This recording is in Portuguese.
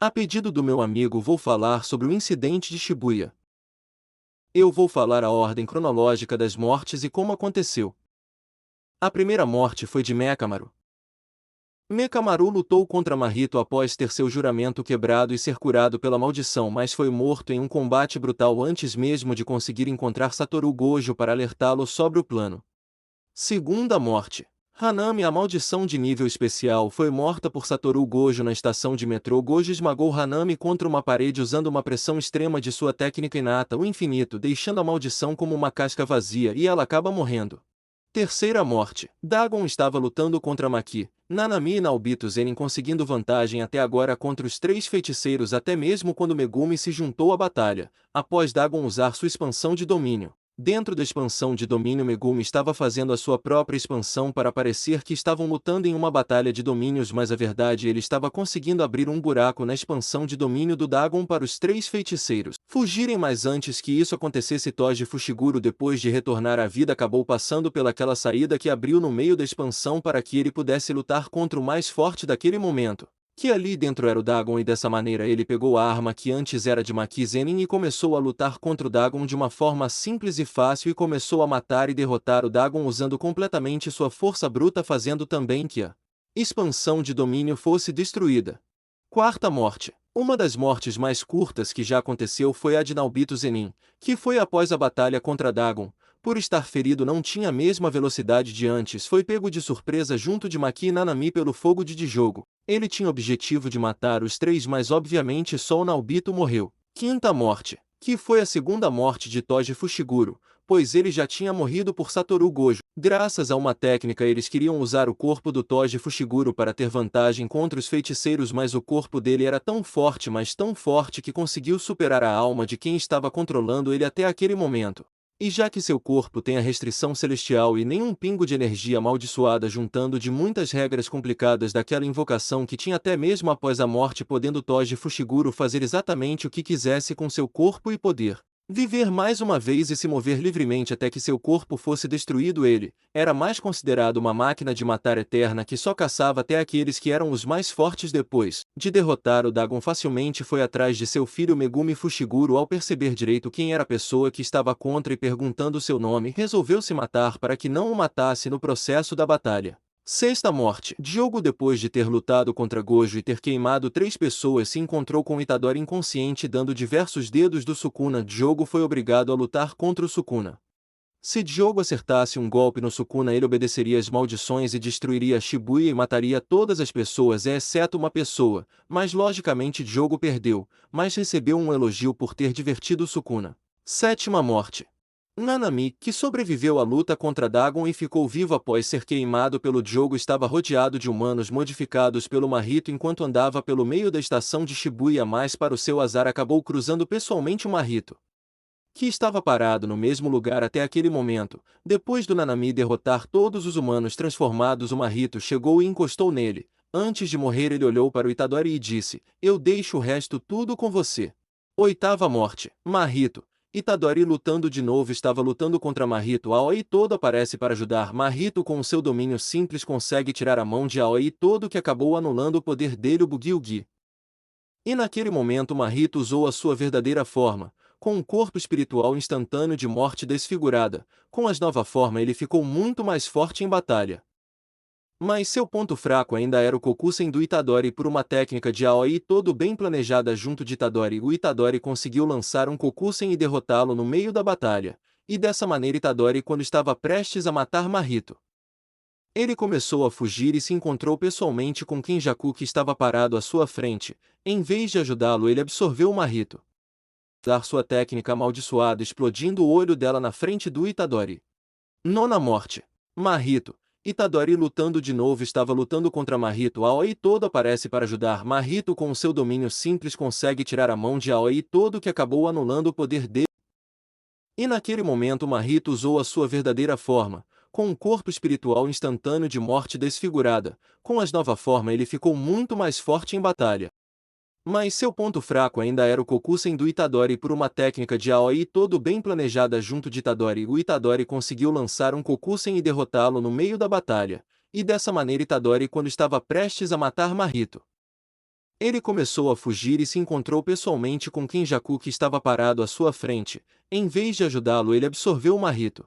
A pedido do meu amigo vou falar sobre o incidente de Shibuya. Eu vou falar a ordem cronológica das mortes e como aconteceu. A primeira morte foi de Mekamaru. Mekamaru lutou contra Mahito após ter seu juramento quebrado e ser curado pela maldição, mas foi morto em um combate brutal antes mesmo de conseguir encontrar Satoru Gojo para alertá-lo sobre o plano. Segunda morte. Hanami, a maldição de nível especial, foi morta por Satoru Gojo na estação de metrô. Gojo esmagou Hanami contra uma parede usando uma pressão extrema de sua técnica inata, o infinito, deixando a maldição como uma casca vazia e ela acaba morrendo. Terceira morte. Dagon estava lutando contra Maki, Nanami e Naobito Zenin, conseguindo vantagem até agora contra os três feiticeiros até mesmo quando Megumi se juntou à batalha, após Dagon usar sua expansão de domínio. Dentro da expansão de domínio, Megumi estava fazendo a sua própria expansão para parecer que estavam lutando em uma batalha de domínios, mas a verdade ele estava conseguindo abrir um buraco na expansão de domínio do Dagon para os três feiticeiros fugirem, mas antes que isso acontecesse, Toji Fushiguro, depois de retornar à vida, acabou passando pelaquela saída que abriu no meio da expansão para que ele pudesse lutar contra o mais forte daquele momento, que ali dentro era o Dagon, e dessa maneira ele pegou a arma que antes era de Maki Zenin e começou a lutar contra o Dagon de uma forma simples e fácil e começou a matar e derrotar o Dagon usando completamente sua força bruta, fazendo também que a expansão de domínio fosse destruída. Quarta morte. Uma das mortes mais curtas que já aconteceu foi a de Naobito Zenin, que foi após a batalha contra Dagon. Por estar ferido, não tinha a mesma velocidade de antes, foi pego de surpresa junto de Maki e Nanami pelo fogo de Dijogo. Ele tinha o objetivo de matar os três, mas obviamente só o Naobito morreu. Quinta morte, que foi a segunda morte de Toji Fushiguro, pois ele já tinha morrido por Satoru Gojo. Graças a uma técnica, eles queriam usar o corpo do Toji Fushiguro para ter vantagem contra os feiticeiros, mas o corpo dele era tão forte, mas tão forte, que conseguiu superar a alma de quem estava controlando ele até aquele momento. E já que seu corpo tem a restrição celestial e nenhum pingo de energia amaldiçoada, juntando de muitas regras complicadas daquela invocação que tinha até mesmo após a morte, podendo Toji Fushiguro fazer exatamente o que quisesse com seu corpo e poder viver mais uma vez e se mover livremente até que seu corpo fosse destruído, ele era mais considerado uma máquina de matar eterna que só caçava até aqueles que eram os mais fortes. Depois de derrotar o Dagon facilmente, foi atrás de seu filho Megumi Fushiguro. Ao perceber direito quem era a pessoa que estava contra e perguntando seu nome, resolveu se matar para que não o matasse no processo da batalha. Sexta morte. Diogo, depois de ter lutado contra Gojo e ter queimado três pessoas, se encontrou com Itadori inconsciente, dando diversos dedos do Sukuna. Diogo foi obrigado a lutar contra o Sukuna. Se Diogo acertasse um golpe no Sukuna, ele obedeceria às maldições e destruiria Shibuya e mataria todas as pessoas, exceto uma pessoa, mas logicamente Diogo perdeu, mas recebeu um elogio por ter divertido o Sukuna. Sétima morte. Nanami, que sobreviveu à luta contra Dagon e ficou vivo após ser queimado pelo Diogo, estava rodeado de humanos modificados pelo Mahito enquanto andava pelo meio da estação de Shibuya, mas para o seu azar acabou cruzando pessoalmente o Mahito, que estava parado no mesmo lugar até aquele momento. Depois do Nanami derrotar todos os humanos transformados, o Mahito chegou e encostou nele. Antes de morrer, ele olhou para o Itadori e disse: "Eu deixo o resto tudo com você." Oitava morte. Mahito. Itadori lutando de novo, estava lutando contra Mahito. Aoi todo aparece para ajudar. Mahito, com o seu domínio simples, consegue tirar a mão de Aoi todo, que acabou anulando o poder dele, o Bugyugi. E naquele momento Mahito usou a sua verdadeira forma, com um corpo espiritual instantâneo de morte desfigurada. Com a nova forma ele ficou muito mais forte em batalha. Mas seu ponto fraco ainda era o Kokusen do Itadori. Por uma técnica de Aoi todo bem planejada junto de Itadori, o Itadori conseguiu lançar um Kokusen e derrotá-lo no meio da batalha. E dessa maneira Itadori, quando estava prestes a matar Mahito, ele começou a fugir e se encontrou pessoalmente com Kenjaku, que estava parado à sua frente. Em vez de ajudá-lo, ele absorveu o Mahito, dar sua técnica amaldiçoada, explodindo o olho dela na frente do Itadori. Nona morte. Mahito. Itadori lutando de novo, estava lutando contra Mahito. Aoi todo aparece para ajudar. Mahito, com o seu domínio simples, consegue tirar a mão de Aoi todo, que acabou anulando o poder dele. E naquele momento Mahito usou a sua verdadeira forma, com um corpo espiritual instantâneo de morte desfigurada. Com a nova forma ele ficou muito mais forte em batalha. Mas seu ponto fraco ainda era o Kokusen do Itadori. Por uma técnica de Aoi todo bem planejada junto de Itadori, o Itadori conseguiu lançar um Kokusen e derrotá-lo no meio da batalha. E dessa maneira Itadori, quando estava prestes a matar Mahito, Ele começou a fugir e se encontrou pessoalmente com Kenjaku, que estava parado à sua frente. Em vez de ajudá-lo, ele absorveu o Mahito.